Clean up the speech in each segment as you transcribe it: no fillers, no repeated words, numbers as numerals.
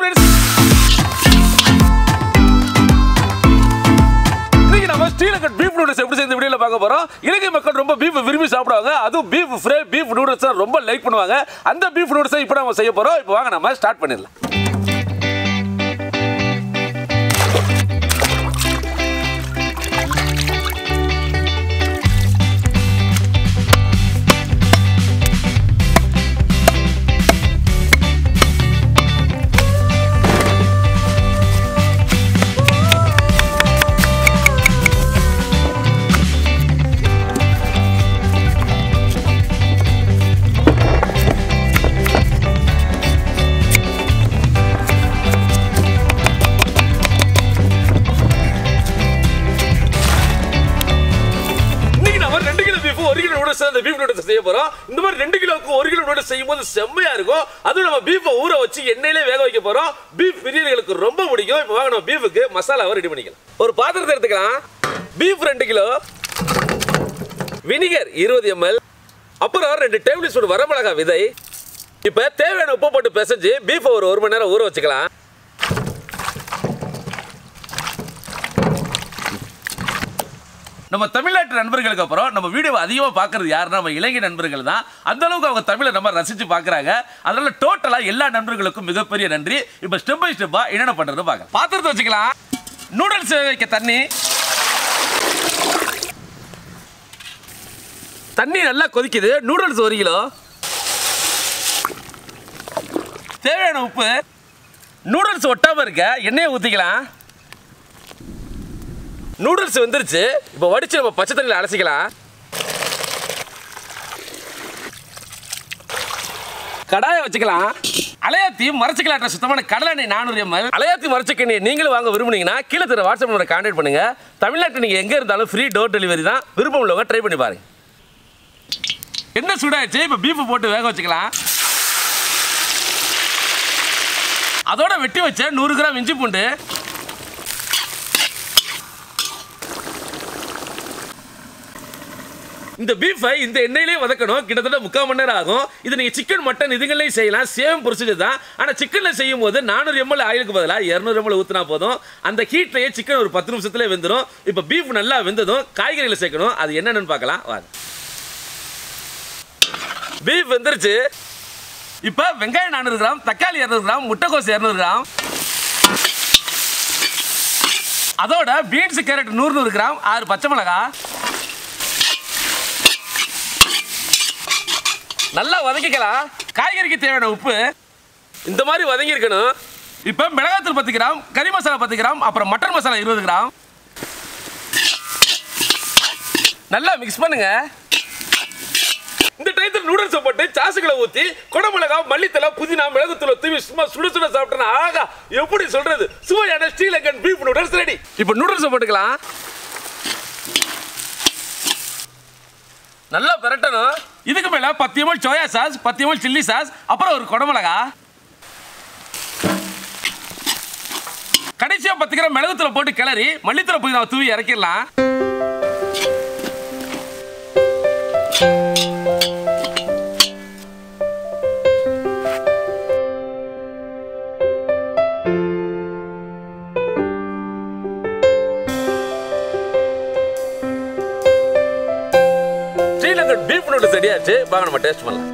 Friends, இன்னைக்கு நம்ம Sri Lankan beef noodles எப்படி செய்ய இந்த வீடியோல பார்க்க போறோம். இலங்கை மக்கள் ரொம்ப பீஃப் விரும்பி சாப்பிடுவாங்க. அதுவும் பீஃப் ஃப்ரை, பீஃப் நூடுல்ஸ் ரொம்ப லைக் பண்ணுவாங்க. அந்த பீஃப் நூடுல்ஸ் இப்போ நம்ம செய்ய போறோம். இப்போ வாங்க நம்ம ஸ்டார்ட் பண்ணிடலாம். செய்ய போறோம். இந்த மாதிரி 2 கிலோக்கு 1 கிலோ நூடுல்ஸ் செய்யும்போது செம்மையா இருக்கும். அதுவும் நம்ம பீஃபை ஊற வச்சு எண்ணெயிலே வேக வைக்க போறோம். பீஃப் பிரியர்களுக்கு ரொம்ப பிடிக்கும். இப்போ வாங்க நம்ம பீஃபுக்கு மசாலாவை ரெடி பண்ணிக்கலாம். ஒரு பாத்திரத்தை எடுத்துக்கலாம். பீஃப் 2 கிலோ, வினிகர் 20 ml, அப்புறம் 2 டேபிள் ஸ்பூன் வரமிளகாய் விதை. இப்போ தேவையான உப்பு போட்டு பிசைஞ்சு பீஃபை ஒரு 1 மணி நேரம் ஊற வச்சுக்கலாம். நம்ம தமிழ்நாட்டு நண்பர்களுக்கு அப்புறம் நம்ம வீடியோவை அதிகமாக பார்க்கறது யாருன்னா நம்ம இலங்கை நண்பர்கள் தான். அந்த அளவுக்கு அவங்க தமிழை நம்ம ரசித்து பார்க்குறாங்க. அதனால டோட்டலாக எல்லா நண்பர்களுக்கும் மிகப்பெரிய நன்றி. இப்போ ஸ்டெப் பை ஸ்டெப்பாக என்னென்ன பண்ணுறது பார்க்க. பாத்திரத்தை வச்சுக்கலாம். நூடுல்ஸ் வைக்க தண்ணி நல்லா கொதிக்குது. நூடுல்ஸ் 1 கிலோ, தேவையான உப்பு, நூடுல்ஸ் ஒட்டாமல் இருக்க எண்ணெயை ஊற்றிக்கலாம். நூடுல்ஸ் வந்துருச்சு. இப்போ வடிச்சு நம்ம பச்சை தண்ணியில் அலசிக்கலாம். கடாயை வச்சுக்கலாம். அலையாத்தி மரச்சிக்கலாட்ட சுத்தமான கடலை எண்ணெய் 400 ml. அலையாத்தி மரச்சிக்கெண்ணெய் நீங்களும் வாங்க விரும்புனீங்கன்னா கீழே தர வாட்ஸ்அப் நம்பரை கான்டாக்ட் பண்ணுங்க. தமிழ்நாட்டில் நீங்கள் எங்கே இருந்தாலும் ஃப்ரீ டோர் டெலிவரி தான். விருப்பம் உள்ளவங்க ட்ரை பண்ணி பாருங்க. என்ன சூடாச்சு. இப்போ பீஃப் போட்டு வேக வச்சுக்கலாம். அதோட வெட்டி வச்ச 100 கிராம் இஞ்சி பூண்டு, இந்த பீஃபை இந்த எண்ணெயிலே வதக்கணும். கிட்டத்தட்ட 3/4 மணி நேரம் ஆகும். இது நீங்கள் சிக்கன், மட்டன் இதுகளையும் செய்யலாம். சேம் ப்ரொசீஜர் தான். ஆனால் சிக்கனில் செய்யும் போது 400 ml ஆயிலுக்கு பதிலாக 200 ml ஊற்றினா போதும். அந்த ஹீட்லேயே சிக்கன் ஒரு 10 நிமிஷத்துலேயே வெந்துடும். இப்போ பீஃப் நல்லா வெந்ததும் காய்கறிகளை சேர்க்கணும். அது என்னென்னு பார்க்கலாம் வாங்க. பீஃப் வெந்துருச்சு. இப்போ வெங்காயம் 400 கிராம், தக்காளி 200 கிராம், முட்டைக்கோஸ் 200 கிராம், அதோட பீன்ஸ், கேரட் 100 கிராம், 6 பச்சை மிளகாய் நல்லா வதக்கிக்கலாம். காய்கறிக்கு தேவையான உப்பு இந்த மாதிரி வதங்கி இருக்கணும். இப்போ மிளகாத்தூள் 10 கிராம், கறி மசாலா 10 கிராம், அப்புறம் மட்டன் மசாலா 20 கிராம் நல்லா மிக்ஸ் பண்ணுங்க. இந்த டைத்தில் நூடுல்ஸை போட்டு சாசுகளை ஊற்றி குடமிளகாய், மல்லித்தலை, புதினா, மிளகுத்தூளை தூவி சும்மா சுட சுட சாப்பிட்டேன்னா ஆகா எப்படி சொல்றது, சுவையான ஸ்ரீலங்கன் பீஃப் நூடுல்ஸ் ரெடி. இப்போ நூடுல்ஸை போட்டுக்கலாம். நல்லா பெரட்டணும். இதுக்கு மேல 10 ml soya sauce, 10 ml chilli sauce, அப்புறம் ஒரு குடமிளகா, கடைசியா 10 கிராம் மிளகுத்தூளை போட்டு கிளறி மல்லித்தலை புதினா தூவி இறக்கிடலாம். Sri Lankan beef noodles ரெடியாச்சு. வாங்க நம்ம டேஸ்ட் பண்ணலாம்.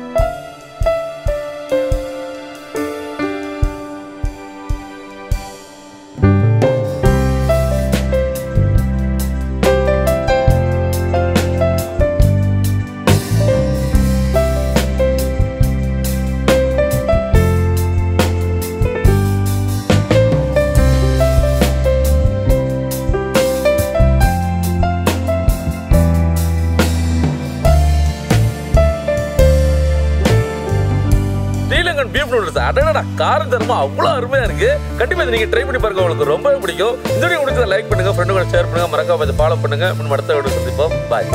பீஃப் நூடுல்ஸ் அடடா காரம் தரமா அவ்வளோ அருமையா இருக்கு. கண்டிப்பா நீங்க ட்ரை பண்ணி பாருங்க. உங்களுக்கு ரொம்ப பிடிக்கும். இந்த வீடியோ பிடிச்சதை லைக் பண்ணுங்க, ஃப்ரெண்டுகளை ஷேர் பண்ணுங்க, மறக்காம ஃபாலோ பண்ணுங்க. அடுத்த வீடியோ சந்திப்போம். பாய்.